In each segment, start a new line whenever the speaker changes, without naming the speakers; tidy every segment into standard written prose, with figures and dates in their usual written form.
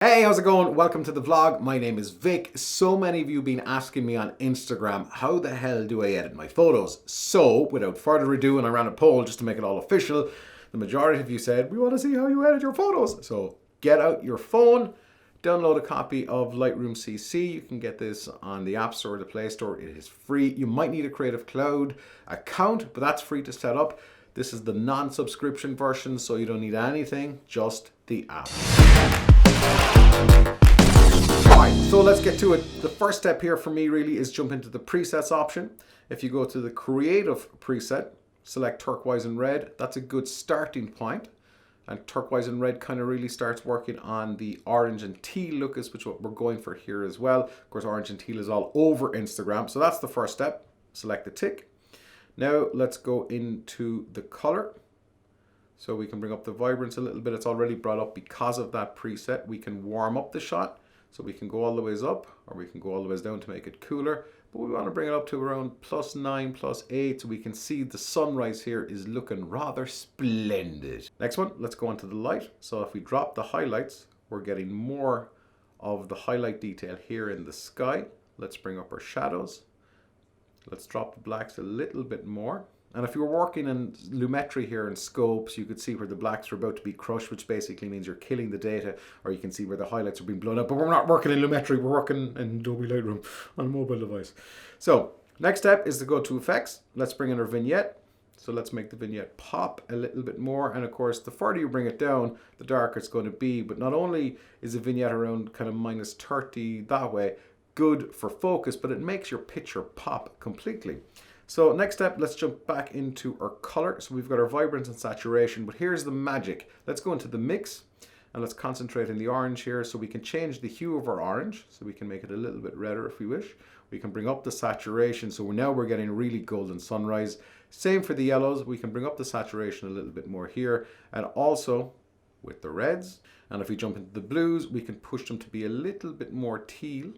Hey, how's it going? Welcome to the vlog. My name is Vic. So many of you have been asking me on Instagram, how the hell do I edit my photos? So, without further ado, and I ran a poll just to make it all official, the majority of you said, we want to see how you edit your photos. So, get out your phone, download a copy of Lightroom CC. You can get this on the App Store or the Play Store. It is free. You might need a Creative Cloud account, but that's free to set up. This is the non-subscription version, so you don't need anything, just the app. Alright, so let's get to it. The first step here for me really is jump into the presets option. If you go to the creative preset, select turquoise and red. That's a good starting point. And turquoise and red kind of really starts working on the orange and teal look, is which what we're going for here as well. Of course, orange and teal is all over Instagram. So that's the first step. Select the tick. Now let's go into the color. So we can bring up the vibrance a little bit. It's already brought up because of that preset. We can warm up the shot. So we can go all the ways up or we can go all the ways down to make it cooler. But we want to bring it up to around +9, +8. So we can see the sunrise here is looking rather splendid. Next one, let's go on to the light. So if we drop the highlights, we're getting more of the highlight detail here in the sky. Let's bring up our shadows. Let's drop the blacks a little bit more. And if you were working in Lumetri here in scopes, you could see where the blacks are about to be crushed, which basically means you're killing the data, or you can see where the highlights are being blown up. But we're not working in Lumetri, we're working in Joby Lightroom on a mobile device. So next step is to go to effects. Let's bring in our vignette. So let's make the vignette pop a little bit more. And of course, the further you bring it down, the darker it's going to be. But not only is a vignette around kind of -30 that way, good for focus, but it makes your picture pop completely. So next step, let's jump back into our color. So we've got our vibrance and saturation, but here's the magic. Let's go into the mix and let's concentrate in the orange here. So we can change the hue of our orange. So we can make it a little bit redder if we wish. We can bring up the saturation. So now we're getting really golden sunrise. Same for the yellows. We can bring up the saturation a little bit more here. And also with the reds. And if we jump into the blues, we can push them to be a little bit more teal.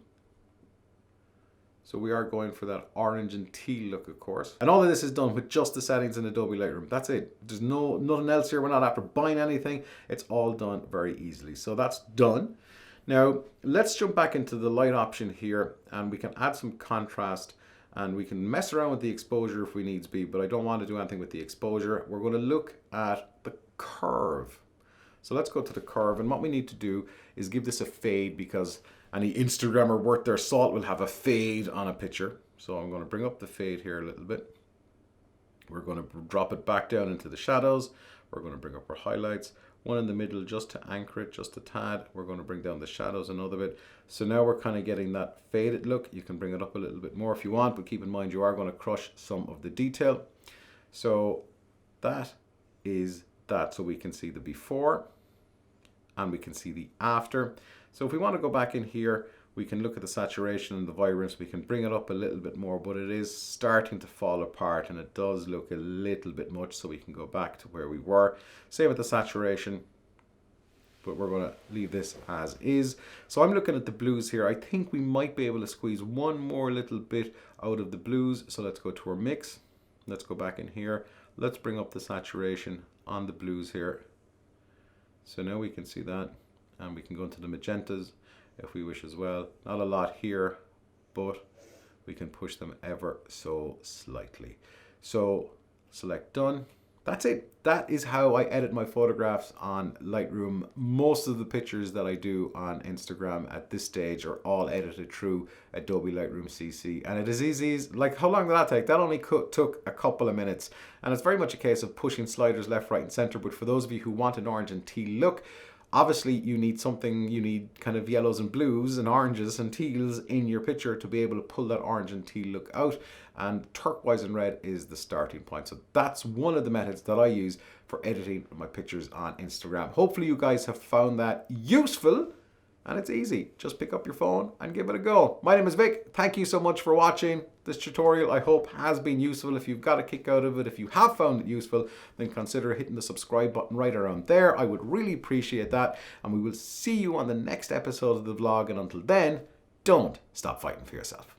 So we are going for that orange and teal look, of course. And all of this is done with just the settings in Adobe Lightroom. That's it. There's nothing else here. We're not after buying anything. It's all done very easily. So that's done. Now, let's jump back into the light option here and we can add some contrast and we can mess around with the exposure if we needs be, but I don't want to do anything with the exposure. We're going to look at the curve. So let's go to the curve, and what we need to do is give this a fade, because any Instagrammer worth their salt will have a fade on a picture. So I'm going to bring up the fade here a little bit. We're going to drop it back down into the shadows. We're going to bring up our highlights. One in the middle just to anchor it just a tad. We're going to bring down the shadows another bit. So now we're kind of getting that faded look. You can bring it up a little bit more if you want, but keep in mind you are going to crush some of the detail. So that is that. So we can see the before and we can see the after. So if we want to go back in here, we can look at the saturation and the vibrance. We can bring it up a little bit more, but it is starting to fall apart and it does look a little bit much. So we can go back to where we were. Same with the saturation, but we're going to leave this as is. So I'm looking at the blues here. I think we might be able to squeeze one more little bit out of the blues. So let's go to our mix. Let's go back in here. Let's bring up the saturation on the blues here. So now we can see that, and we can go into the magentas if we wish as well. Not a lot here, but we can push them ever so slightly. So select done. That's it. That is how I edit my photographs on Lightroom. Most of the pictures that I do on Instagram at this stage are all edited through Adobe Lightroom CC. And it is easy. Like, how long did that take? That only took a couple of minutes. And it's very much a case of pushing sliders left, right, and center. But for those of you who want an orange and teal look, obviously you need something, you need kind of yellows and blues and oranges and teals in your picture to be able to pull that orange and teal look out, and turquoise and red is the starting point. So that's one of the methods that I use for editing my pictures on Instagram. Hopefully you guys have found that useful, and it's easy. Just pick up your phone and give it a go. My name is Vic. Thank you so much for watching. This tutorial I hope has been useful. If you've got a kick out of it, if you have found it useful, then consider hitting the subscribe button right around there. I would really appreciate that. And we will see you on the next episode of the vlog. And until then, don't stop fighting for yourself.